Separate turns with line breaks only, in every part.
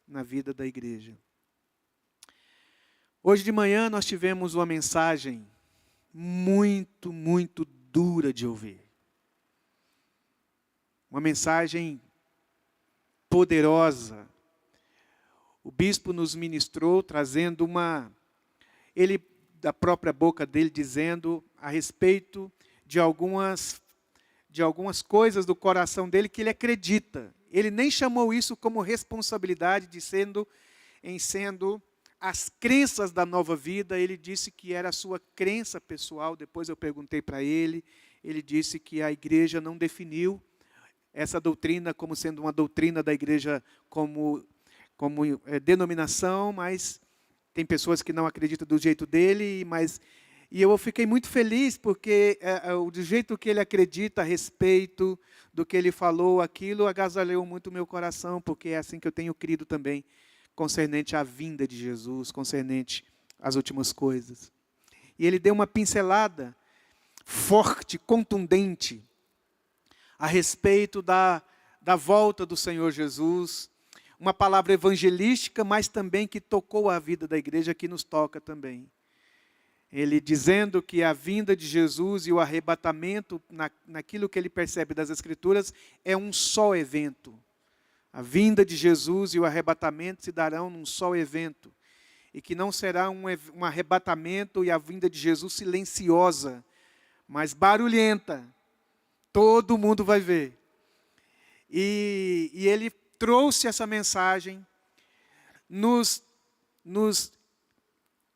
na vida da igreja. Hoje de manhã nós tivemos uma mensagem muito, muito dura de ouvir. Uma mensagem poderosa. O bispo nos ministrou trazendo ele da própria boca dele dizendo a respeito de algumas coisas do coração dele que ele acredita. Ele nem chamou isso como responsabilidade de sendo as crenças da nova vida. Ele disse que era a sua crença pessoal. Depois eu perguntei para ele, ele disse que a igreja não definiu essa doutrina como sendo uma doutrina da igreja como denominação, mas tem pessoas que não acreditam do jeito dele, e eu fiquei muito feliz porque do jeito que ele acredita a respeito do que ele falou, aquilo agasalhou muito o meu coração, porque é assim que eu tenho crido também, concernente à vinda de Jesus, concernente às últimas coisas. E ele deu uma pincelada forte, contundente, a respeito da volta do Senhor Jesus, uma palavra evangelística, mas também que tocou a vida da igreja, que nos toca também. Ele dizendo que a vinda de Jesus e o arrebatamento, naquilo que ele percebe das Escrituras, é um só evento. A vinda de Jesus e o arrebatamento se darão num só evento. E que não será um arrebatamento e a vinda de Jesus silenciosa, mas barulhenta. Todo mundo vai ver. E ele trouxe essa mensagem, nos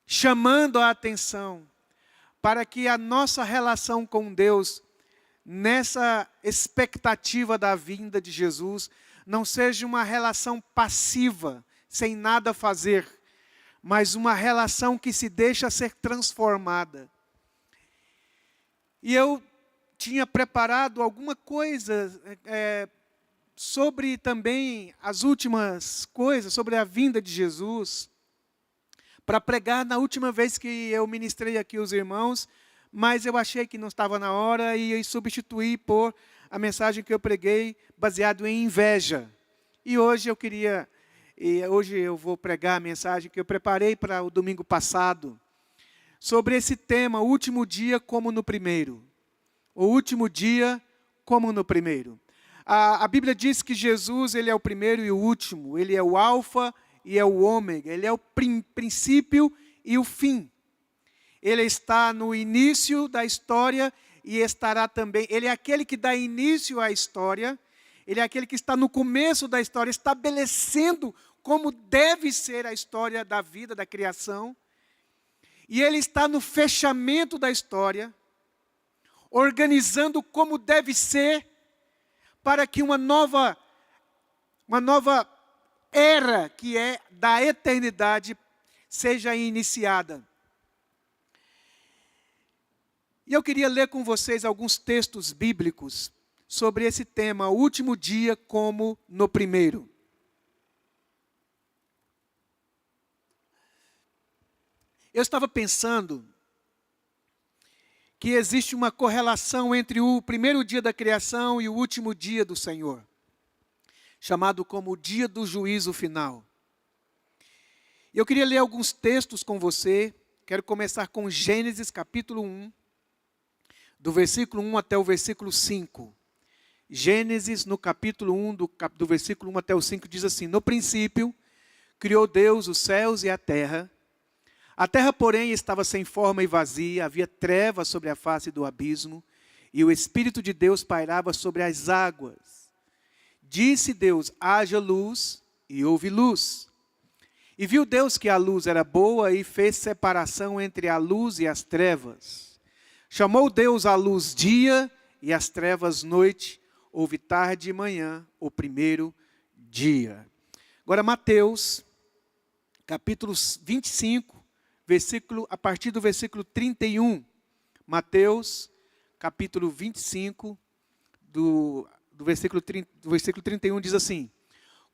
chamando a atenção para que a nossa relação com Deus, nessa expectativa da vinda de Jesus, não seja uma relação passiva, sem nada fazer, mas uma relação que se deixa ser transformada. E eu tinha preparado alguma coisa sobre também as últimas coisas, sobre a vinda de Jesus, para pregar na última vez que eu ministrei aqui os irmãos, mas eu achei que não estava na hora e substituí por a mensagem que eu preguei baseado em inveja. E hoje eu vou pregar a mensagem que eu preparei para o domingo passado, sobre esse tema, o último dia como no primeiro. O último dia como no primeiro. A Bíblia diz que Jesus, ele é o primeiro e o último, ele é o alfa e é o ômega, ele é o princípio e o fim. Ele está no início da história e estará também, ele é aquele que dá início à história, ele é aquele que está no começo da história, estabelecendo como deve ser a história da vida, da criação, e ele está no fechamento da história, organizando como deve ser, para que uma nova era, que é da eternidade, seja iniciada. E eu queria ler com vocês alguns textos bíblicos sobre esse tema, o último dia como no primeiro. Eu estava pensando que existe uma correlação entre o primeiro dia da criação e o último dia do Senhor, chamado como o dia do juízo final. Eu queria ler alguns textos com você. Quero começar com Gênesis capítulo 1, do versículo 1 até o versículo 5. Gênesis, no capítulo 1, do versículo 1 até o 5, diz assim: No princípio, criou Deus os céus e a terra. A terra, porém, estava sem forma e vazia, havia trevas sobre a face do abismo, e o Espírito de Deus pairava sobre as águas. Disse Deus: haja luz, e houve luz. E viu Deus que a luz era boa, e fez separação entre a luz e as trevas. Chamou Deus a luz dia, e as trevas noite. Houve tarde e manhã, o primeiro dia. Agora, Mateus, capítulo 25, a partir do versículo 31. Mateus, capítulo 25, do versículo 31, diz assim: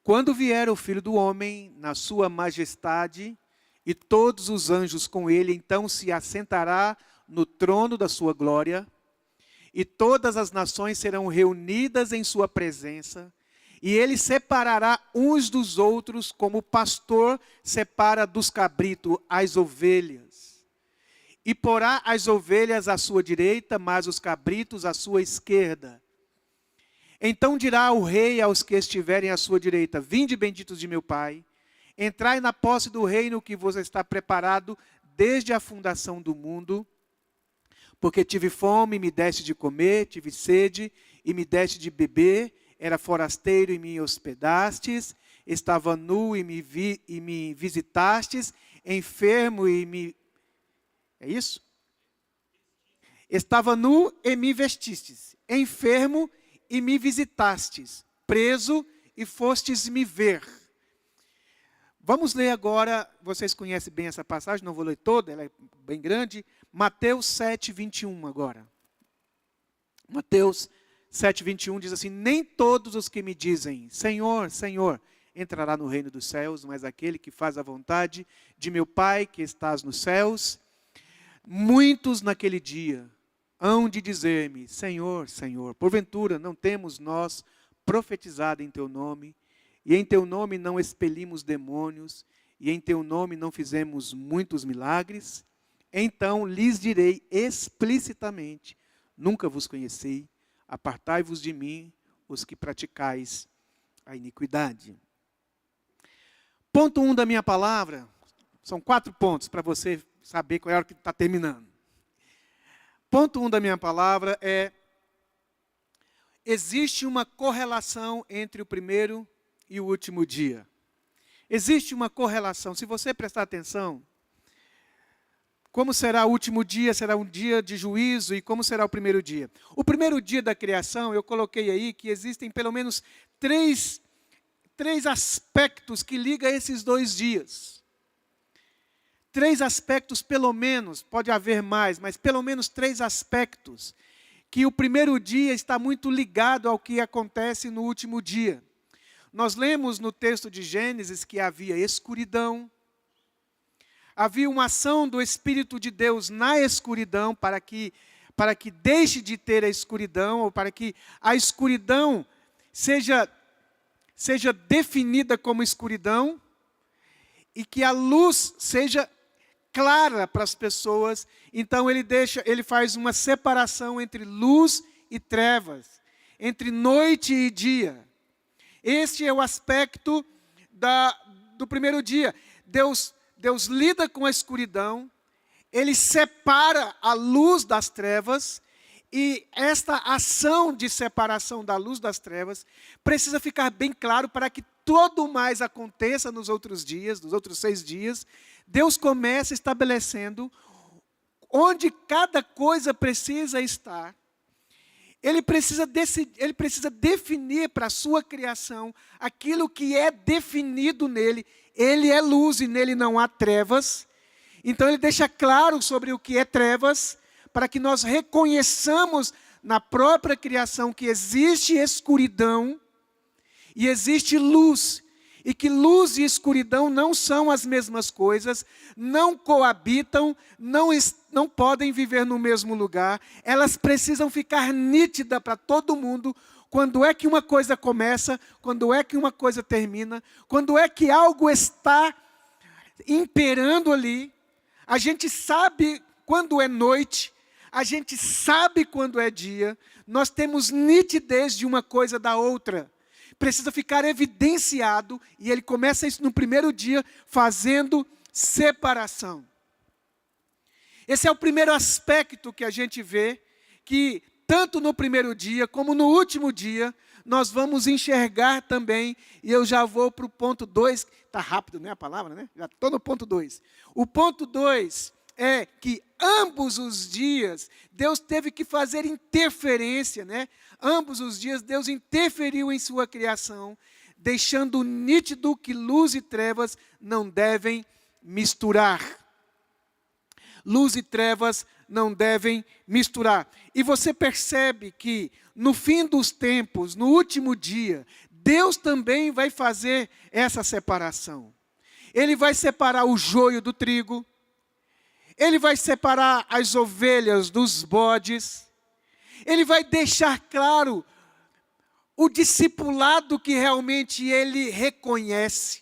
Quando vier o Filho do Homem na sua majestade, e todos os anjos com ele, então se assentará no trono da sua glória, e todas as nações serão reunidas em sua presença, E ele separará uns dos outros, como o pastor separa dos cabritos as ovelhas. E porá as ovelhas à sua direita, mas os cabritos à sua esquerda. Então dirá o rei aos que estiverem à sua direita: vinde, benditos de meu Pai, entrai na posse do reino que vos está preparado desde a fundação do mundo. Porque tive fome e me deste de comer, tive sede e me deste de beber, era forasteiro e me hospedastes, estava nu e me visitastes, enfermo e me... É isso? Estava nu e me vestistes, enfermo e me visitastes, preso e fostes me ver. Vamos ler agora, vocês conhecem bem essa passagem, não vou ler toda, ela é bem grande. Mateus 7, 21 agora. Mateus 7, 21 diz assim: nem todos os que me dizem, Senhor, Senhor, entrará no reino dos céus, mas aquele que faz a vontade de meu Pai que estás nos céus. Muitos naquele dia hão de dizer-me, Senhor, Senhor, porventura não temos nós profetizado em teu nome, e em teu nome não expelimos demônios, e em teu nome não fizemos muitos milagres? Então lhes direi explicitamente, nunca vos conheci, apartai-vos de mim, os que praticais a iniquidade. Ponto 1 da minha palavra, são 4 pontos para você saber qual é a hora que está terminando. Ponto 1 da minha palavra é: existe uma correlação entre o primeiro e o último dia. Existe uma correlação, se você prestar atenção, como será o último dia, será um dia de juízo, e como será o primeiro dia. O primeiro dia da criação, eu coloquei aí que existem pelo menos três aspectos que ligam esses 2 dias. 3 aspectos pelo menos, pode haver mais, mas pelo menos 3 aspectos, que o primeiro dia está muito ligado ao que acontece no último dia. Nós lemos no texto de Gênesis que havia escuridão, havia uma ação do Espírito de Deus na escuridão para que deixe de ter a escuridão, ou para que a escuridão seja definida como escuridão, e que a luz seja clara para as pessoas. Então ele faz uma separação entre luz e trevas, entre noite e dia. Este é o aspecto do primeiro dia. Deus lida com a escuridão, ele separa a luz das trevas, e esta ação de separação da luz das trevas precisa ficar bem claro para que tudo mais aconteça nos outros dias, nos outros 6 dias. Deus começa estabelecendo onde cada coisa precisa estar. Ele precisa definir para a sua criação aquilo que é definido nele. Ele é luz e nele não há trevas. Então ele deixa claro sobre o que é trevas, para que nós reconheçamos na própria criação que existe escuridão e existe luz. E que luz e escuridão não são as mesmas coisas, não coabitam, não podem viver no mesmo lugar. Elas precisam ficar nítidas para todo mundo. Quando é que uma coisa começa, quando é que uma coisa termina, quando é que algo está imperando ali. A gente sabe quando é noite, a gente sabe quando é dia, nós temos nitidez de uma coisa da outra. Precisa ficar evidenciado, e ele começa isso no primeiro dia, fazendo separação. Esse é o primeiro aspecto que a gente vê, que tanto no primeiro dia, como no último dia, nós vamos enxergar também, e eu já vou para o ponto 2, está rápido, né, a palavra, né? Já estou no ponto 2. O ponto 2 é que ambos os dias, Deus teve que fazer interferência, né? Ambos os dias, Deus interferiu em sua criação, deixando nítido que luz e trevas não devem misturar. Luz e trevas não devem misturar. E você percebe que no fim dos tempos, no último dia, Deus também vai fazer essa separação. Ele vai separar o joio do trigo, ele vai separar as ovelhas dos bodes, ele vai deixar claro o discipulado que realmente ele reconhece,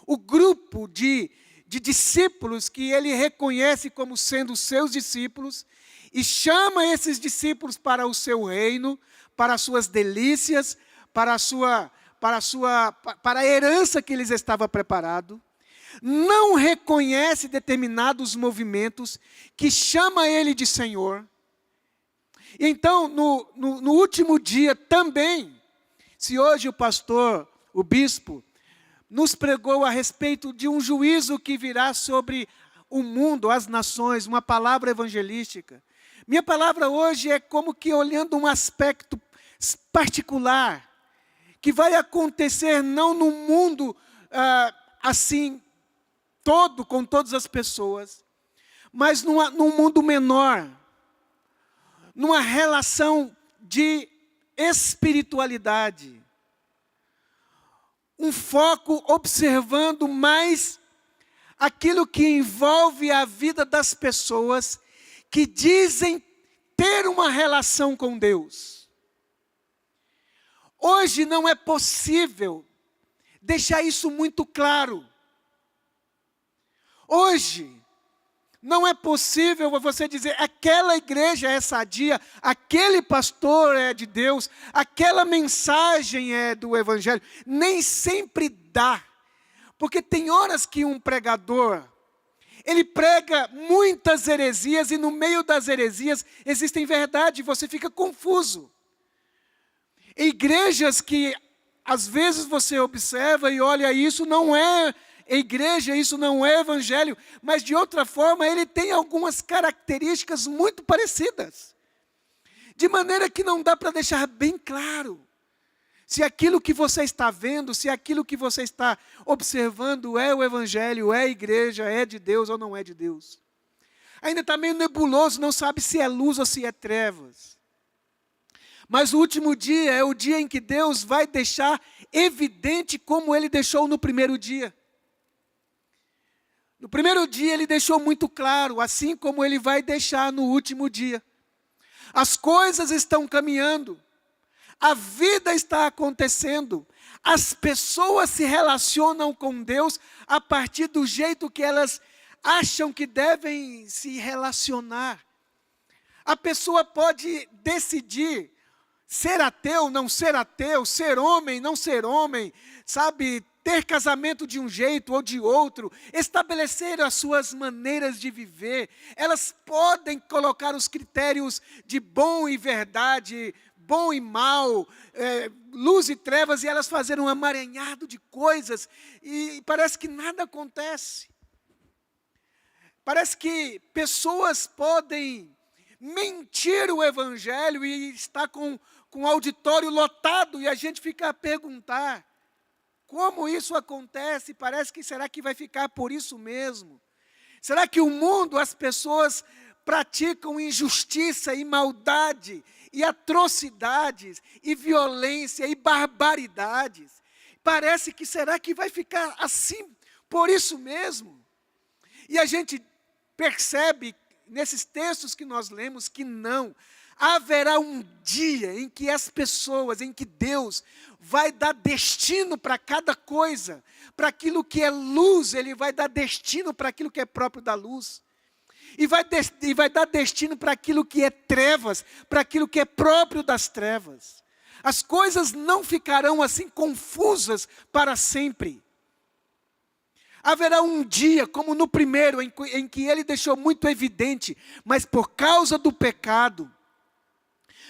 o grupo de discípulos que ele reconhece como sendo seus discípulos, e chama esses discípulos para o seu reino, para as suas delícias, para a herança que lhes estava preparado. Não reconhece determinados movimentos que chama ele de Senhor. Então, no último dia também, se hoje o pastor, o bispo, nos pregou a respeito de um juízo que virá sobre o mundo, as nações, uma palavra evangelística. Minha palavra hoje é como que olhando um aspecto particular, que vai acontecer não no mundo assim, todo, com todas as pessoas, mas num mundo menor, numa relação de espiritualidade. Um foco observando mais aquilo que envolve a vida das pessoas que dizem ter uma relação com Deus. Hoje não é possível deixar isso muito claro. Hoje não é possível você dizer aquela igreja é sadia, aquele pastor é de Deus, aquela mensagem é do Evangelho. Nem sempre dá. Porque tem horas que um pregador, ele prega muitas heresias e no meio das heresias existem verdade, você fica confuso. Igrejas que às vezes você observa e olha, isso não é igreja, isso não é evangelho, mas de outra forma ele tem algumas características muito parecidas. De maneira que não dá para deixar bem claro se aquilo que você está vendo, se aquilo que você está observando é o evangelho, é a igreja, é de Deus ou não é de Deus. Ainda está meio nebuloso, não sabe se é luz ou se é trevas. Mas o último dia é o dia em que Deus vai deixar evidente como Ele deixou no primeiro dia. No primeiro dia Ele deixou muito claro, assim como Ele vai deixar no último dia. As coisas estão caminhando, a vida está acontecendo, as pessoas se relacionam com Deus a partir do jeito que elas acham que devem se relacionar. A pessoa pode decidir ser ateu, não ser ateu, ser homem, não ser homem, sabe, ter casamento de um jeito ou de outro, estabelecer as suas maneiras de viver. Elas podem colocar os critérios de bom e verdade, bom e mal, luz e trevas, e elas fazerem um emaranhado de coisas, e parece que nada acontece. Parece que pessoas podem mentir o evangelho e estar com o auditório lotado, e a gente fica a perguntar, como isso acontece? Parece que será que vai ficar por isso mesmo? Será que o mundo, as pessoas praticam injustiça e maldade, e atrocidades, e violência, e barbaridades? Parece que será que vai ficar assim, por isso mesmo? E a gente percebe, nesses textos que nós lemos, que não. Haverá um dia em que as pessoas, em que Deus vai dar destino para cada coisa, para aquilo que é luz, Ele vai dar destino para aquilo que é próprio da luz. E vai dar destino para aquilo que é trevas, para aquilo que é próprio das trevas. As coisas não ficarão assim confusas para sempre. Haverá um dia, como no primeiro, em que Ele deixou muito evidente, mas por causa do pecado,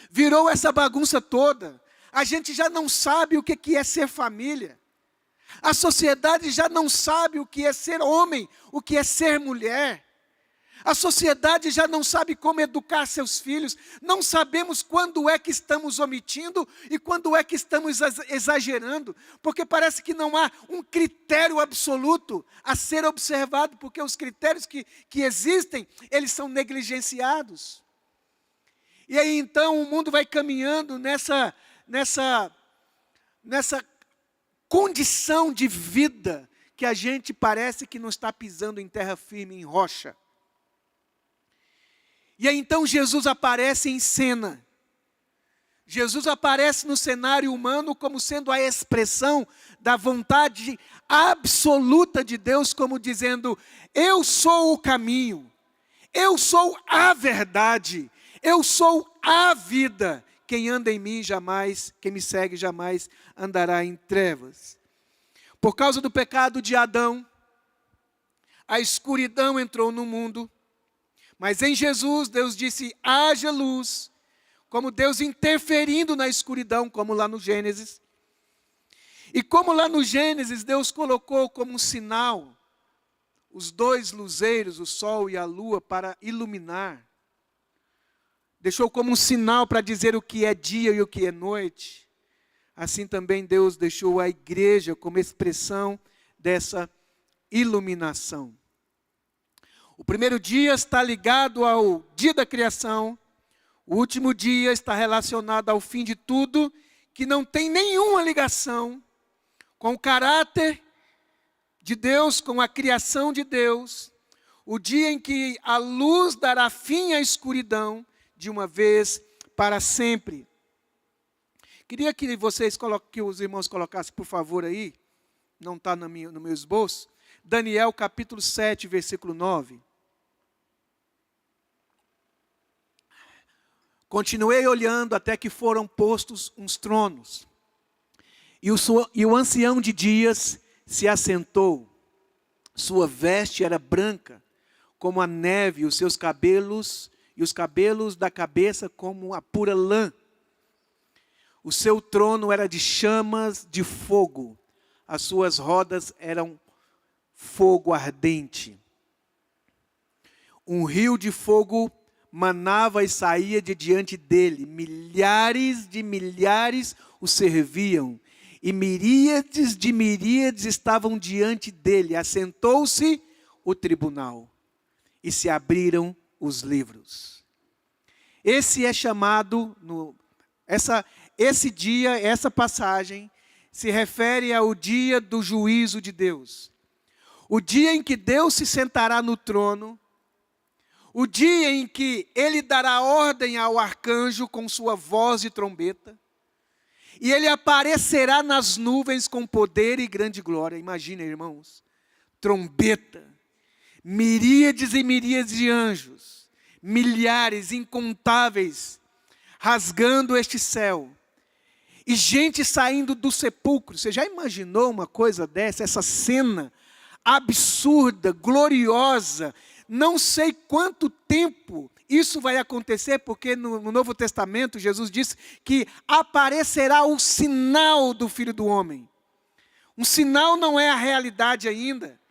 virou essa bagunça toda. A gente já não sabe o que é ser família. A sociedade já não sabe o que é ser homem, o que é ser mulher. A sociedade já não sabe como educar seus filhos. Não sabemos quando é que estamos omitindo e quando é que estamos exagerando. Porque parece que não há um critério absoluto a ser observado, porque os critérios que existem, eles são negligenciados. E aí então o mundo vai caminhando nessa condição de vida que a gente parece que não está pisando em terra firme, em rocha. E aí então Jesus aparece em cena. Jesus aparece no cenário humano como sendo a expressão da vontade absoluta de Deus, como dizendo: eu sou o caminho, eu sou a verdade, eu sou a vida. Quem anda em mim jamais, quem me segue jamais andará em trevas. Por causa do pecado de Adão, a escuridão entrou no mundo, mas em Jesus Deus disse: haja luz, como Deus interferindo na escuridão, como lá no Gênesis. E como lá no Gênesis Deus colocou como um sinal os dois luzeiros, o sol e a lua, para iluminar. Deixou como um sinal para dizer o que é dia e o que é noite. Assim também Deus deixou a igreja como expressão dessa iluminação. O primeiro dia está ligado ao dia da criação. O último dia está relacionado ao fim de tudo, que não tem nenhuma ligação com o caráter de Deus, com a criação de Deus. O dia em que a luz dará fim à escuridão, de uma vez para sempre. Queria que que os irmãos colocassem, por favor, aí, não está no meu esboço, Daniel capítulo 7, versículo 9. Continuei olhando até que foram postos uns tronos, e o ancião de dias se assentou. Sua veste era branca, como a neve, e os seus cabelos, e os cabelos da cabeça como a pura lã. O seu trono era de chamas de fogo, as suas rodas eram fogo ardente. Um rio de fogo manava e saía de diante dele. Milhares de milhares o serviam, e miríades de miríades estavam diante dele. Assentou-se o tribunal, e se abriram os livros. Esse é chamado, esse dia, essa passagem, se refere ao dia do juízo de Deus. O dia em que Deus se sentará no trono, o dia em que Ele dará ordem ao arcanjo com sua voz de trombeta, e Ele aparecerá nas nuvens com poder e grande glória. Imagina, irmãos, trombeta, miríades e miríades de anjos, milhares, incontáveis, rasgando este céu, e gente saindo do sepulcro. Você já imaginou uma coisa dessa? Essa cena absurda, gloriosa. Não sei quanto tempo isso vai acontecer, porque no Novo Testamento Jesus disse que aparecerá o sinal do Filho do Homem. Um sinal não é a realidade ainda.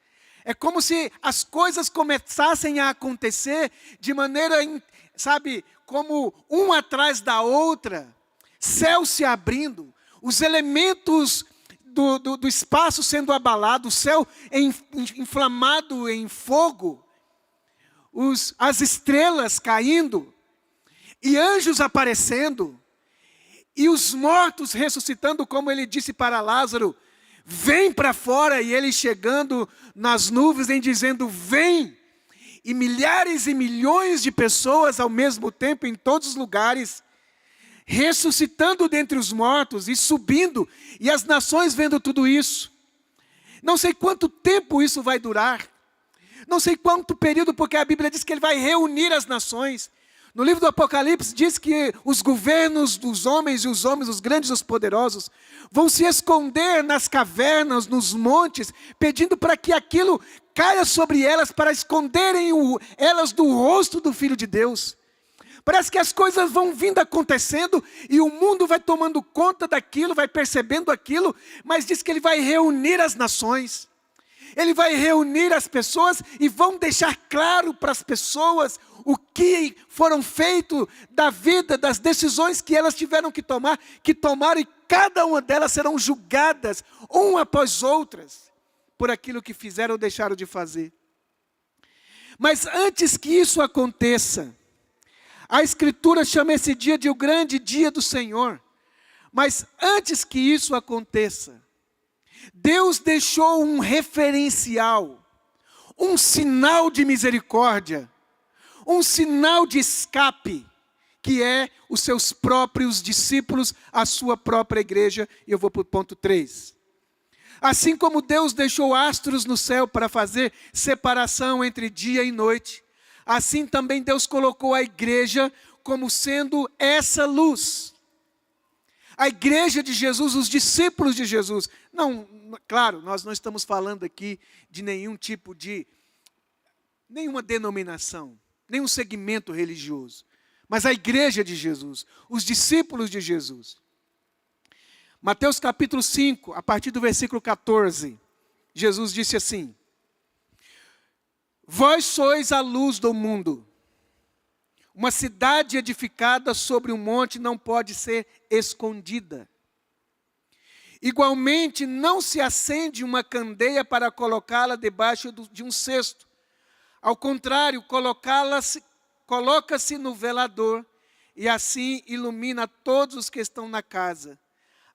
É como se as coisas começassem a acontecer de maneira, sabe, como uma atrás da outra, céu se abrindo, os elementos do espaço sendo abalados, o céu inflamado em fogo, as estrelas caindo, e anjos aparecendo, e os mortos ressuscitando, como ele disse para Lázaro: vem para fora, e ele chegando nas nuvens e dizendo: vem, e milhares e milhões de pessoas ao mesmo tempo, em todos os lugares, ressuscitando dentre os mortos e subindo, e as nações vendo tudo isso. Não sei quanto tempo isso vai durar, não sei quanto período, porque a Bíblia diz que Ele vai reunir as nações. No livro do Apocalipse diz que os governos dos homens, os grandes e os poderosos, vão se esconder nas cavernas, nos montes, pedindo para que aquilo caia sobre elas, para esconderem elas do rosto do Filho de Deus. Parece que as coisas vão vindo acontecendo, e o mundo vai tomando conta daquilo, vai percebendo aquilo, mas diz que Ele vai reunir as nações. Ele vai reunir as pessoas e vão deixar claro para as pessoas o que foram feito da vida, das decisões que elas tiveram que tomaram, e cada uma delas serão julgadas, uma após outras, por aquilo que fizeram ou deixaram de fazer. Mas antes que isso aconteça, a Escritura chama esse dia de o grande dia do Senhor. Mas antes que isso aconteça, Deus deixou um referencial, um sinal de misericórdia, um sinal de escape, que é os seus próprios discípulos, a sua própria igreja. E eu vou para o ponto 3. Assim como Deus deixou astros no céu para fazer separação entre dia e noite, assim também Deus colocou a igreja como sendo essa luz. A igreja de Jesus, os discípulos de Jesus. Não, claro, nós não estamos falando aqui de nenhum tipo de, nenhuma denominação, nenhum segmento religioso. Mas a igreja de Jesus, os discípulos de Jesus. Mateus capítulo 5, a partir do versículo 14, Jesus disse assim: Vós sois a luz do mundo. Uma cidade edificada sobre um monte não pode ser escondida. Igualmente, não se acende uma candeia para colocá-la debaixo de um cesto. Ao contrário, coloca-se no velador, e assim ilumina todos os que estão na casa.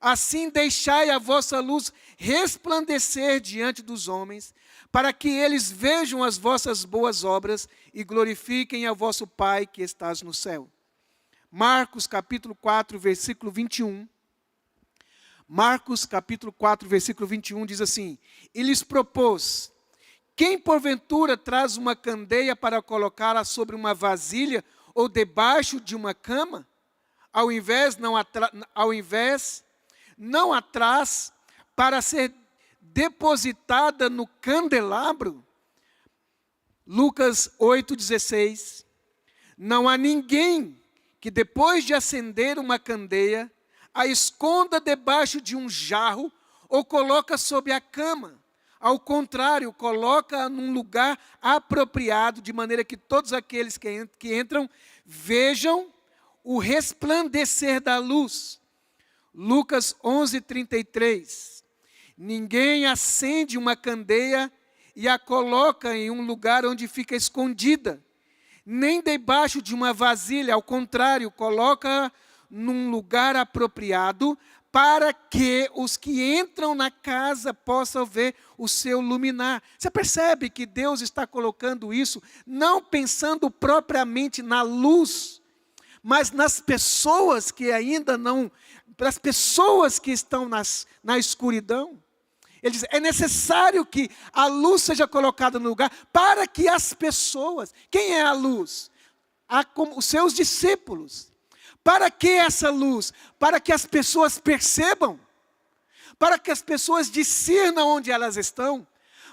Assim deixai a vossa luz resplandecer diante dos homens, para que eles vejam as vossas boas obras e glorifiquem a vosso Pai que estás no céu. Marcos capítulo 4, versículo 21. Marcos capítulo 4, versículo 21 diz assim: E lhes propôs: Quem porventura traz uma candeia para colocá-la sobre uma vasilha ou debaixo de uma cama? Ao invés, não a traz para ser depositada no candelabro? Lucas 8,16. Não há ninguém que depois de acender uma candeia, a esconda debaixo de um jarro ou coloca sobre a cama. Ao contrário, coloca num lugar apropriado, de maneira que todos aqueles que entram vejam o resplandecer da luz. Lucas 11:33. Ninguém acende uma candeia e a coloca em um lugar onde fica escondida, nem debaixo de uma vasilha. Ao contrário, coloca num lugar apropriado, para que os que entram na casa possam ver o seu luminar. Você percebe que Deus está colocando isso, não pensando propriamente na luz, mas nas pessoas que ainda não, para as pessoas que estão na escuridão. Ele diz, é necessário que a luz seja colocada no lugar, para que as pessoas, quem é a luz? Os seus discípulos. Para que essa luz? Para que as pessoas percebam, para que as pessoas discernam onde elas estão,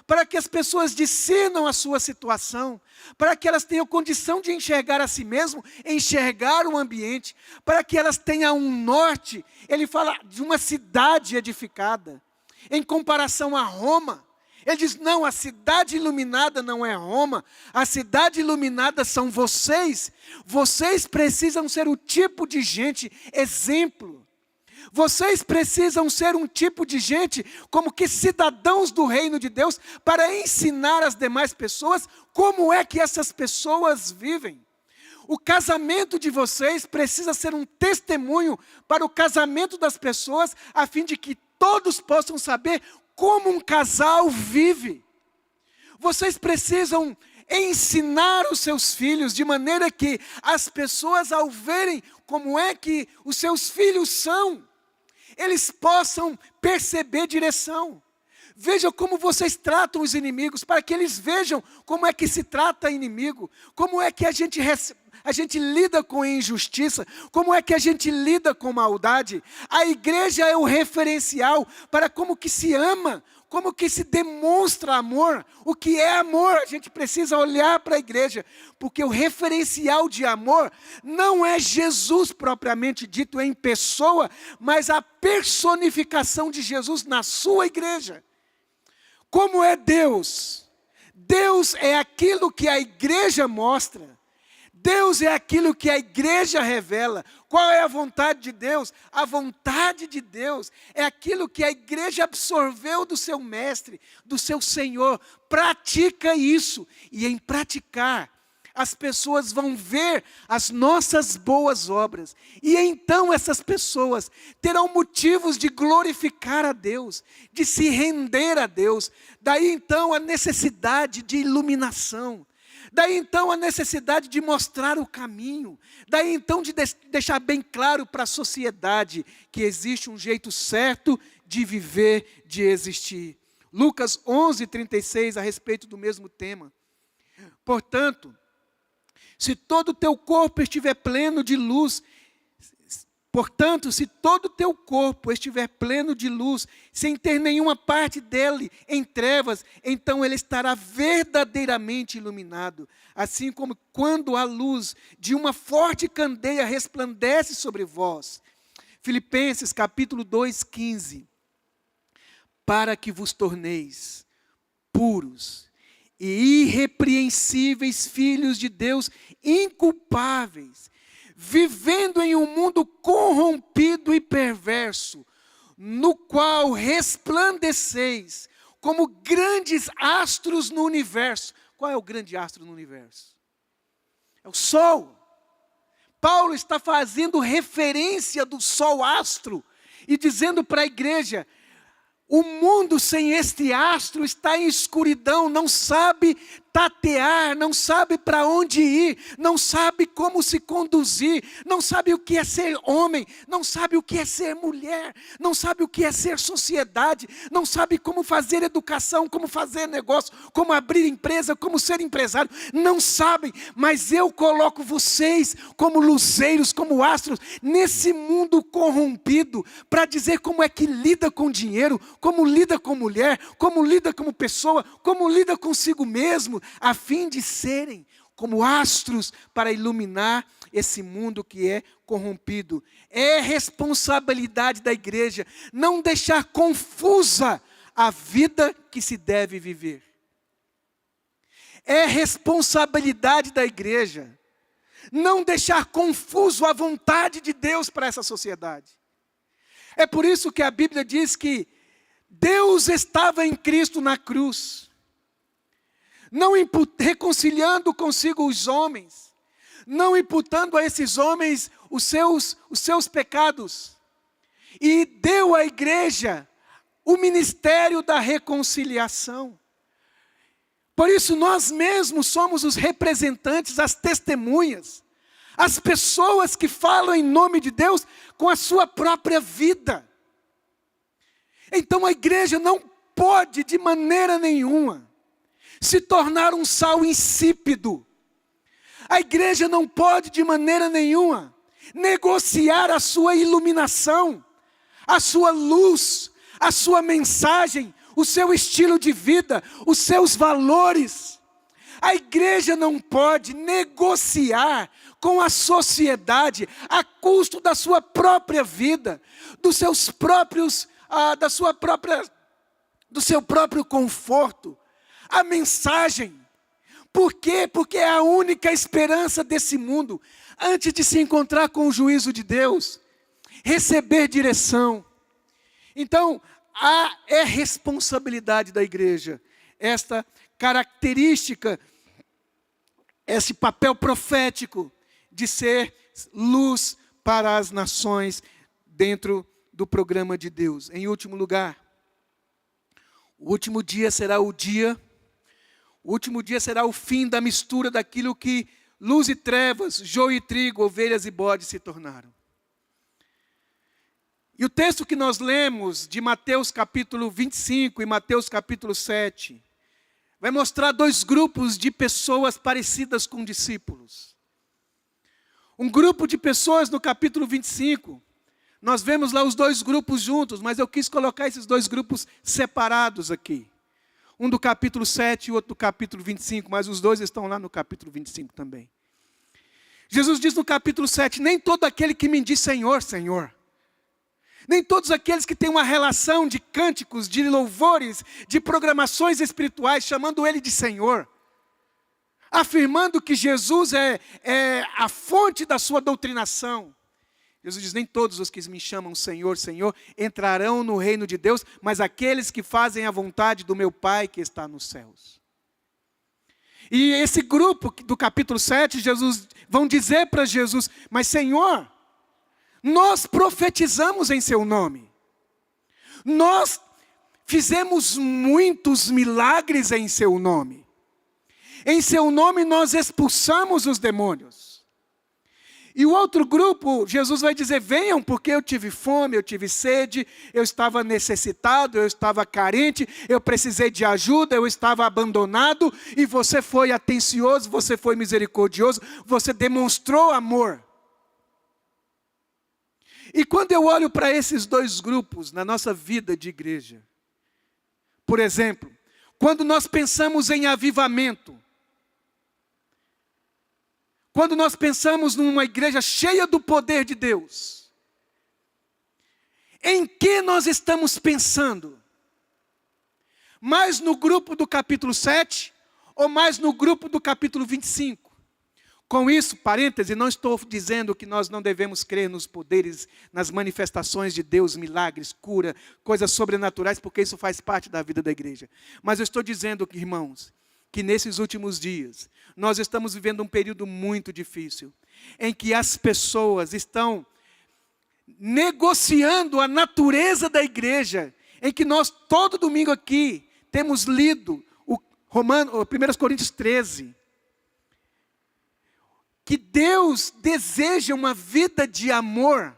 para que as pessoas discernam a sua situação, para que elas tenham condição de enxergar a si mesmo, enxergar o ambiente, para que elas tenham um norte. Ele fala de uma cidade edificada, em comparação a Roma. Ele diz, não, a cidade iluminada não é Roma, a cidade iluminada são vocês. Vocês precisam ser o tipo de gente exemplo. Vocês precisam ser um tipo de gente como que cidadãos do reino de Deus, para ensinar as demais pessoas como é que essas pessoas vivem. O casamento de vocês precisa ser um testemunho para o casamento das pessoas, a fim de que todos possam saber como um casal vive. Vocês precisam ensinar os seus filhos, de maneira que as pessoas, ao verem como é que os seus filhos são, eles possam perceber direção. Vejam como vocês tratam os inimigos, para que eles vejam como é que se trata inimigo, como é que a gente lida com injustiça, como é que a gente lida com maldade. A igreja é o referencial para como que se ama, como que se demonstra amor. O que é amor? A gente precisa olhar para a igreja, porque o referencial de amor não é Jesus propriamente dito em pessoa, mas a personificação de Jesus na sua igreja. Como é Deus? Deus é aquilo que a igreja mostra. Deus é aquilo que a igreja revela. Qual é a vontade de Deus? A vontade de Deus é aquilo que a igreja absorveu do seu mestre, do seu Senhor. Pratica isso. E em praticar, as pessoas vão ver as nossas boas obras. E então essas pessoas terão motivos de glorificar a Deus, de se render a Deus. Daí então a necessidade de iluminação. Daí então a necessidade de mostrar o caminho. Daí então de deixar bem claro para a sociedade que existe um jeito certo de viver, de existir. Lucas 11:36, a respeito do mesmo tema. Portanto, se todo o teu corpo estiver pleno de luz, sem ter nenhuma parte dele em trevas, então ele estará verdadeiramente iluminado. Assim como quando a luz de uma forte candeia resplandece sobre vós. Filipenses capítulo 2:15. Para que vos torneis puros e irrepreensíveis filhos de Deus, inculpáveis, vivendo em um mundo corrompido e perverso, no qual resplandeceis como grandes astros no universo. Qual é o grande astro no universo? É o Sol. Paulo está fazendo referência do Sol astro e dizendo para a igreja: o mundo sem este astro está em escuridão, não sabe tatear, não sabe para onde ir, não sabe como se conduzir, não sabe o que é ser homem, não sabe o que é ser mulher, não sabe o que é ser sociedade, não sabe como fazer educação, como fazer negócio, como abrir empresa, como ser empresário, não sabem, mas eu coloco vocês como luzeiros, como astros, nesse mundo corrompido, para dizer como é que lida com dinheiro, como lida com mulher, como lida como pessoa, como lida consigo mesmo, a fim de serem como astros para iluminar esse mundo que é corrompido. É responsabilidade da igreja não deixar confusa a vida que se deve viver. É responsabilidade da igreja não deixar confuso a vontade de Deus para essa sociedade. É por isso que a Bíblia diz que Deus estava em Cristo na cruz, não reconciliando consigo os homens, não imputando a esses homens os seus pecados, e deu à igreja o ministério da reconciliação. Por isso nós mesmos somos os representantes, as testemunhas, as pessoas que falam em nome de Deus com a sua própria vida. Então a igreja não pode de maneira nenhuma se tornar um sal insípido. A igreja não pode de maneira nenhuma negociar a sua iluminação, a sua luz, a sua mensagem, o seu estilo de vida, os seus valores. A igreja não pode negociar com a sociedade a custo da sua própria vida, dos seus próprios do seu próprio conforto, a mensagem. Por quê? Porque é a única esperança desse mundo, antes de se encontrar com o juízo de Deus, receber direção. Então, é responsabilidade da igreja, esta característica, esse papel profético de ser luz para as nações dentro do programa de Deus. Em último lugar, o último dia será o fim da mistura daquilo que luz e trevas, joio e trigo, ovelhas e bodes se tornaram. E o texto que nós lemos de Mateus capítulo 25 e Mateus capítulo 7, vai mostrar dois grupos de pessoas parecidas com discípulos. Um grupo de pessoas no capítulo 25, nós vemos lá os dois grupos juntos, mas eu quis colocar esses dois grupos separados aqui. Um do capítulo 7 e outro do capítulo 25, mas os dois estão lá no capítulo 25 também. Jesus diz no capítulo 7, nem todo aquele que me diz Senhor, Senhor, nem todos aqueles que têm uma relação de cânticos, de louvores, de programações espirituais, chamando Ele de Senhor, afirmando que Jesus é a fonte da sua doutrinação. Jesus diz, nem todos os que me chamam Senhor, Senhor, entrarão no reino de Deus, mas aqueles que fazem a vontade do meu Pai que está nos céus. E esse grupo do capítulo 7, vão dizer para Jesus, mas Senhor, nós profetizamos em seu nome. Nós fizemos muitos milagres em seu nome. Em seu nome nós expulsamos os demônios. E o outro grupo, Jesus vai dizer, venham porque eu tive fome, eu tive sede, eu estava necessitado, eu estava carente, eu precisei de ajuda, eu estava abandonado, e você foi atencioso, você foi misericordioso, você demonstrou amor. E quando eu olho para esses dois grupos na nossa vida de igreja, por exemplo, quando nós pensamos em avivamento, quando nós pensamos numa igreja cheia do poder de Deus, em que nós estamos pensando? Mais no grupo do capítulo 7 ou mais no grupo do capítulo 25? Com isso, parêntese, não estou dizendo que nós não devemos crer nos poderes, nas manifestações de Deus, milagres, cura, coisas sobrenaturais, porque isso faz parte da vida da igreja. Mas eu estou dizendo, irmãos, que nesses últimos dias, nós estamos vivendo um período muito difícil, em que as pessoas estão negociando a natureza da igreja, em que nós, todo domingo aqui, temos lido o 1 Coríntios 13, que Deus deseja uma vida de amor,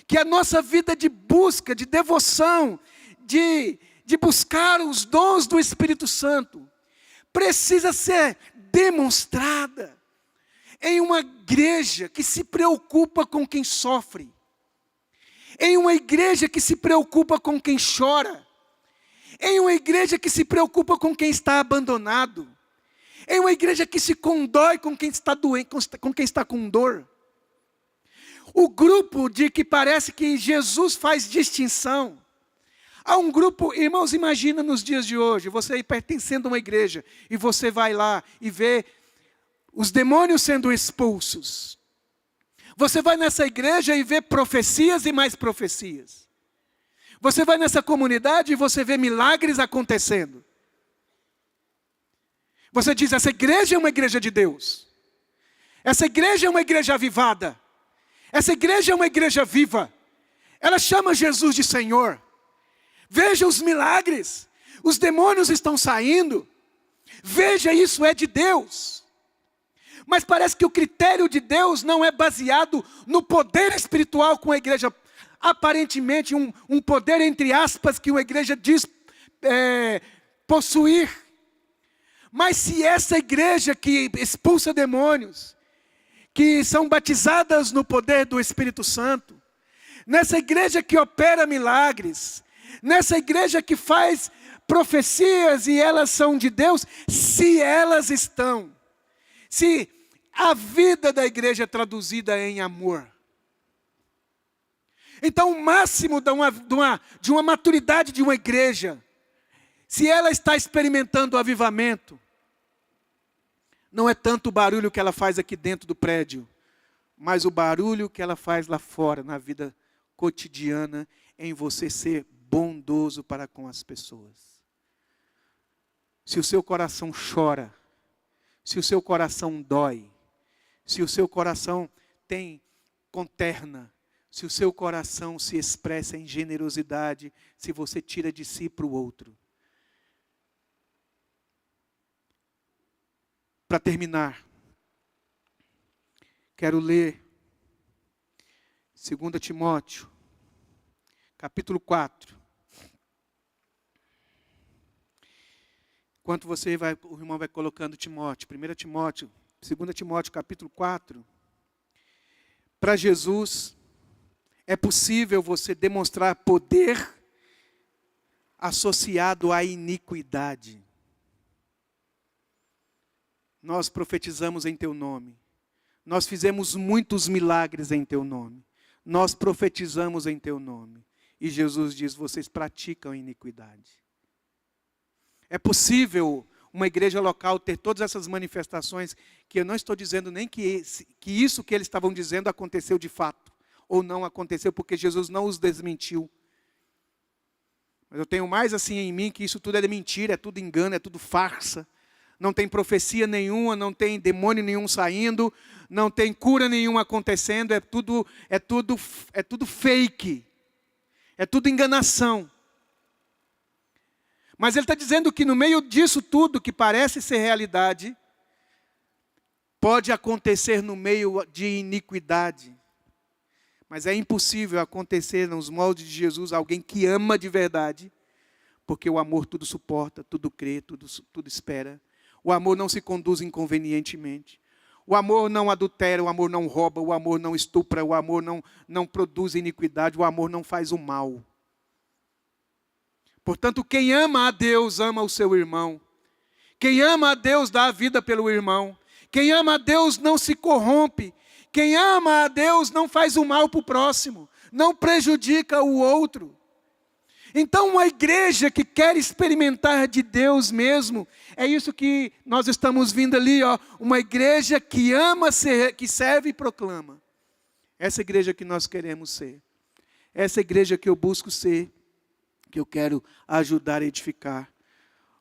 que a nossa vida de busca, de devoção, de buscar os dons do Espírito Santo, precisa ser demonstrada em uma igreja que se preocupa com quem sofre, em uma igreja que se preocupa com quem chora, em uma igreja que se preocupa com quem está abandonado, em uma igreja que se condói com quem está doente, com quem está com dor. O grupo de que parece que Jesus faz distinção. Há um grupo, irmãos, imagina nos dias de hoje, você pertencendo a uma igreja, e você vai lá e vê os demônios sendo expulsos. Você vai nessa igreja e vê profecias e mais profecias. Você vai nessa comunidade e você vê milagres acontecendo. Você diz, essa igreja é uma igreja de Deus. Essa igreja é uma igreja avivada. Essa igreja é uma igreja viva. Ela chama Jesus de Senhor. Veja os milagres. Os demônios estão saindo. Veja, isso é de Deus. Mas parece que o critério de Deus não é baseado no poder espiritual com a igreja. Aparentemente um poder entre aspas que uma igreja diz possuir. Mas se essa igreja que expulsa demônios, que são batizadas no poder do Espírito Santo, nessa igreja que opera milagres, nessa igreja que faz profecias e elas são de Deus, se elas estão, se a vida da igreja é traduzida em amor. Então o máximo de uma maturidade de uma igreja, se ela está experimentando o avivamento, não é tanto o barulho que ela faz aqui dentro do prédio, mas o barulho que ela faz lá fora, na vida cotidiana, em você ser bondoso para com as pessoas. Se o seu coração chora, se o seu coração dói, se o seu coração tem conterna, se o seu coração se expressa em generosidade, se você tira de si para o outro. Para terminar, quero ler 2 Timóteo, capítulo 4. Enquanto o irmão vai colocando Timóteo, 1 Timóteo, 2 Timóteo, capítulo 4. Para Jesus, é possível você demonstrar poder associado à iniquidade. Nós profetizamos em teu nome. Nós fizemos muitos milagres em teu nome. Nós profetizamos em teu nome. E Jesus diz, vocês praticam iniquidade. É possível uma igreja local ter todas essas manifestações, que eu não estou dizendo nem que isso que eles estavam dizendo aconteceu de fato, ou não aconteceu, porque Jesus não os desmentiu. Mas eu tenho mais assim em mim, que isso tudo é mentira, é tudo engano, é tudo farsa. Não tem profecia nenhuma, não tem demônio nenhum saindo, não tem cura nenhuma acontecendo, é tudo fake, é tudo enganação. Mas ele está dizendo que no meio disso tudo, que parece ser realidade, pode acontecer no meio de iniquidade. Mas é impossível acontecer nos moldes de Jesus alguém que ama de verdade, porque o amor tudo suporta, tudo crê, tudo espera. O amor não se conduz inconvenientemente. O amor não adultera, o amor não rouba, o amor não estupra, o amor não produz iniquidade, o amor não faz o mal. Portanto, quem ama a Deus, ama o seu irmão. Quem ama a Deus, dá a vida pelo irmão. Quem ama a Deus não se corrompe. Quem ama a Deus não faz o mal para o próximo, não prejudica o outro. Então, uma igreja que quer experimentar de Deus mesmo, é isso que nós estamos vindo ali, ó, uma igreja que ama, que serve e proclama. Essa igreja que nós queremos ser. Essa igreja que eu busco ser, que eu quero ajudar a edificar.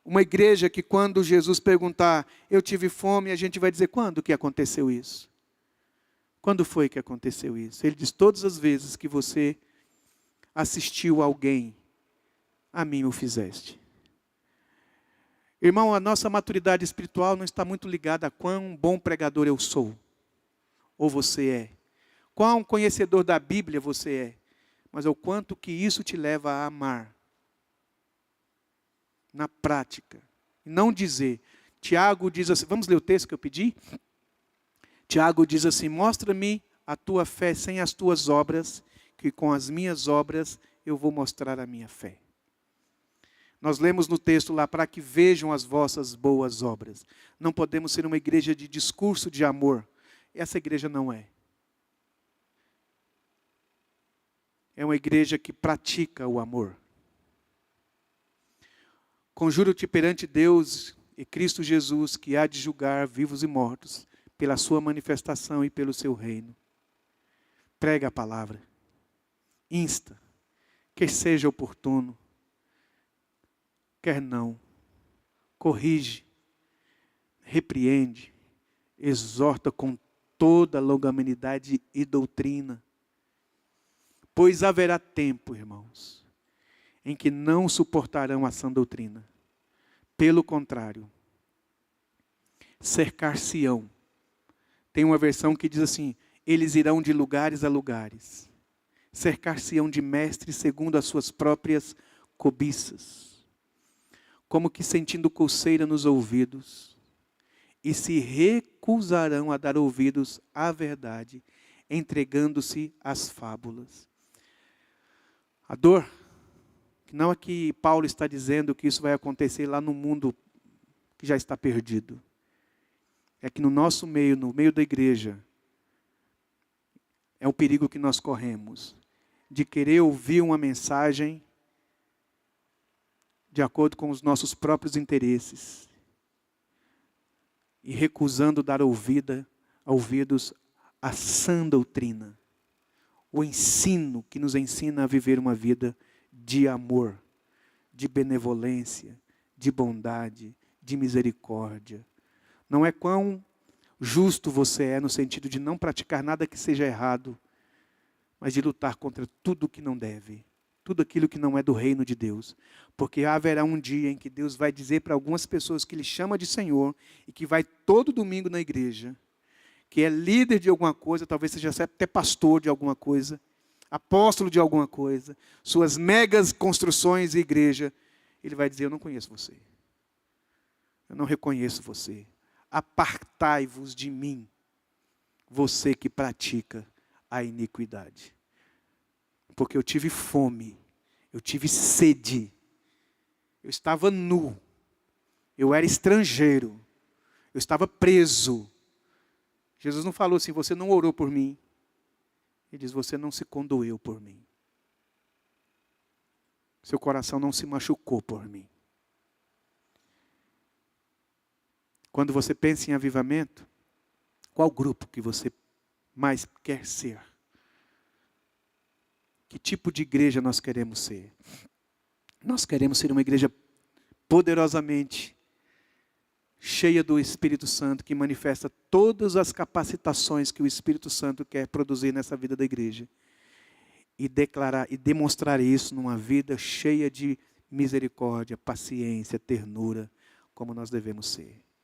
Uma igreja que quando Jesus perguntar, eu tive fome, a gente vai dizer, quando que aconteceu isso? Quando foi que aconteceu isso? Ele diz, todas as vezes que você assistiu alguém, a mim o fizeste. Irmão, a nossa maturidade espiritual não está muito ligada a quão bom pregador eu sou, ou você é. Quão conhecedor da Bíblia você é, mas é o quanto que isso te leva a amar. Na prática. E não dizer. Tiago diz assim, vamos ler o texto que eu pedi? Tiago diz assim, mostra-me a tua fé sem as tuas obras, que com as minhas obras eu vou mostrar a minha fé. Nós lemos no texto lá, para que vejam as vossas boas obras. Não podemos ser uma igreja de discurso de amor. Essa igreja não é. É uma igreja que pratica o amor. Conjuro-te perante Deus e Cristo Jesus, que há de julgar vivos e mortos, pela sua manifestação e pelo seu reino. Prega a palavra. Insta. Quer seja oportuno. Quer não. Corrige. Repreende. Exorta com toda longanimidade e doutrina. Pois haverá tempo, irmãos, em que não suportarão a sã doutrina. Pelo contrário, cercar-se-ão. Tem uma versão que diz assim, eles irão de lugares a lugares. Cercar-se-ão de mestres segundo as suas próprias cobiças. Como que sentindo coceira nos ouvidos. E se recusarão a dar ouvidos à verdade, entregando-se às fábulas. A dor, não é que Paulo está dizendo que isso vai acontecer lá no mundo que já está perdido. É que no nosso meio, no meio da igreja, é o perigo que nós corremos. De querer ouvir uma mensagem de acordo com os nossos próprios interesses. E recusando dar ouvidos à sã doutrina. O ensino que nos ensina a viver uma vida de amor, de benevolência, de bondade, de misericórdia. Não é quão justo você é no sentido de não praticar nada que seja errado, mas de lutar contra tudo que não deve, tudo aquilo que não é do reino de Deus. Porque haverá um dia em que Deus vai dizer para algumas pessoas que Ele chama de Senhor e que vai todo domingo na igreja, que é líder de alguma coisa, talvez seja até pastor de alguma coisa, apóstolo de alguma coisa, suas megas construções e igreja, ele vai dizer, eu não conheço você. Eu não reconheço você. Apartai-vos de mim, você que pratica a iniquidade. Porque eu tive fome, eu tive sede, eu estava nu, eu era estrangeiro, eu estava preso. Jesus não falou assim, você não orou por mim. Ele diz, você não se condoeu por mim. Seu coração não se machucou por mim. Quando você pensa em avivamento, qual grupo que você mais quer ser? Que tipo de igreja nós queremos ser? Nós queremos ser uma igreja poderosamente cheia do Espírito Santo, que manifesta todas as capacitações que o Espírito Santo quer produzir nessa vida da igreja. E declarar e demonstrar isso numa vida cheia de misericórdia, paciência, ternura, como nós devemos ser.